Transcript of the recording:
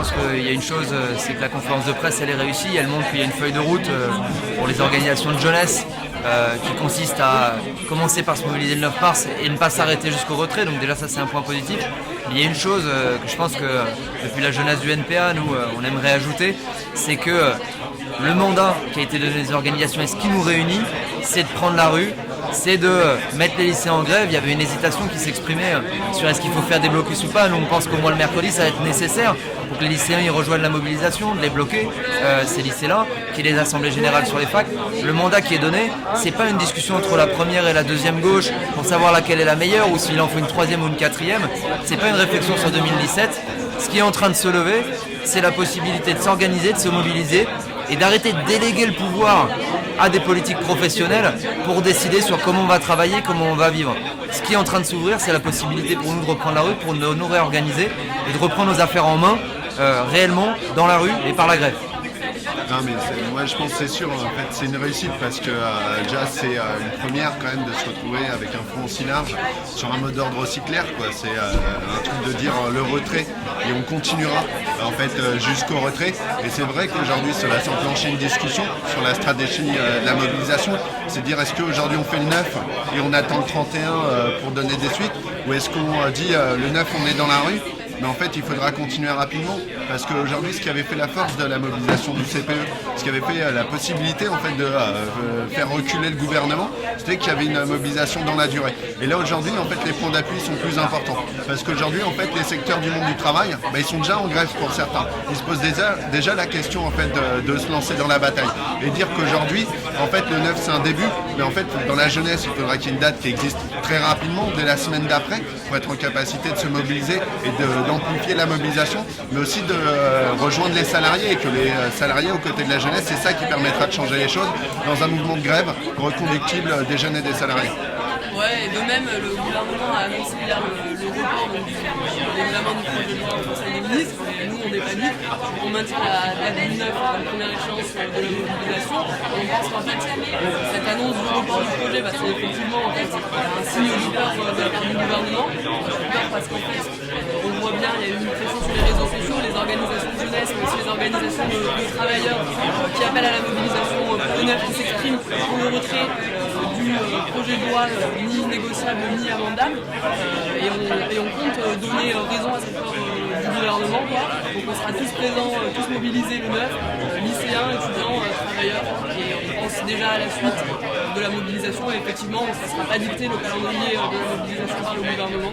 pense qu'il y a une chose, c'est que la conférence de presse elle est réussie, elle montre qu'il y a une feuille de route pour les organisations de jeunesse qui consiste à commencer par se mobiliser le 9 mars et ne pas s'arrêter jusqu'au retrait, donc déjà ça c'est un point positif. Mais il y a une chose que je pense que depuis la jeunesse du NPA, nous on aimerait ajouter, c'est que le mandat qui a été donné aux organisations et ce qui nous réunit, c'est de prendre la rue, c'est de mettre les lycéens en grève. Il y avait une hésitation qui s'exprimait sur est-ce qu'il faut faire des blocus ou pas. Nous on pense qu'au moins le mercredi ça va être nécessaire pour que les lycéens y rejoignent la mobilisation, de les bloquer, ces lycées-là, qu'il y ait des assemblées générales sur les facs. Le mandat qui est donné, c'est pas une discussion entre la première et la deuxième gauche pour savoir laquelle est la meilleure ou s'il en faut une troisième ou une quatrième. C'est pas une réflexion sur 2017. Ce qui est en train de se lever, c'est la possibilité de s'organiser, de se mobiliser et d'arrêter de déléguer le pouvoir à des politiques professionnelles pour décider sur comment on va travailler, comment on va vivre. Ce qui est en train de s'ouvrir, c'est la possibilité pour nous de reprendre la rue, pour nous réorganiser et de reprendre nos affaires en main réellement dans la rue et par la grève. Non mais moi je pense que c'est sûr, en fait c'est une réussite parce que déjà c'est une première quand même de se retrouver avec un front aussi large sur un mot d'ordre aussi clair quoi. C'est un truc de dire le retrait et on continuera en fait jusqu'au retrait. Et c'est vrai qu'aujourd'hui ça va s'enclencher une discussion sur la stratégie de la mobilisation. C'est dire est-ce qu'aujourd'hui on fait le 9 et on attend le 31 pour donner des suites, ou est-ce qu'on dit le 9 on est dans la rue. Mais en fait, il faudra continuer rapidement parce qu'aujourd'hui, ce qui avait fait la force de la mobilisation du CPE, ce qui avait fait la possibilité en fait de faire reculer le gouvernement, c'était qu'il y avait une mobilisation dans la durée. Et là, aujourd'hui, en fait, les points d'appui sont plus importants parce qu'aujourd'hui, en fait, les secteurs du monde du travail, ils sont déjà en grève pour certains. Ils se posent déjà la question en fait de se lancer dans la bataille et dire qu'aujourd'hui, en fait, le 9 c'est un début, mais en fait, dans la jeunesse, il faudra qu'il y ait une date qui existe très rapidement, dès la semaine d'après, pour être en capacité de se mobiliser et d'amplifier la mobilisation, mais aussi de rejoindre les salariés et que les salariés aux côtés de la jeunesse, c'est ça qui permettra de changer les choses dans un mouvement de grève reconductible des jeunes et des salariés. Ouais, et de même, le gouvernement a annoncé hier le report de l'examen du projet de loi au Conseil des ministres, et nous on n'est pas nus, on maintient la date du 9 pour la première échéance de la mobilisation, et on pense qu'en fait cette annonce du report du projet, c'est effectivement en fait, un signe de peur de la part du gouvernement, peur parce qu'en fait on le voit bien, il y a eu une pression sur les réseaux sociaux, les organisations de jeunesse, mais aussi les organisations de travailleurs qui appellent à la mobilisation pour le 9 qui s'expriment pour le retrait du projet de loi ni négociable ni amendable, et on compte donner raison à cette peur du gouvernement quoi. Donc on sera tous présents, tous mobilisés le 9, lycéens, étudiants, travailleurs, et on pense déjà à la suite de la mobilisation, et effectivement ça ne sera pas dicté le calendrier de la mobilisation par le gouvernement.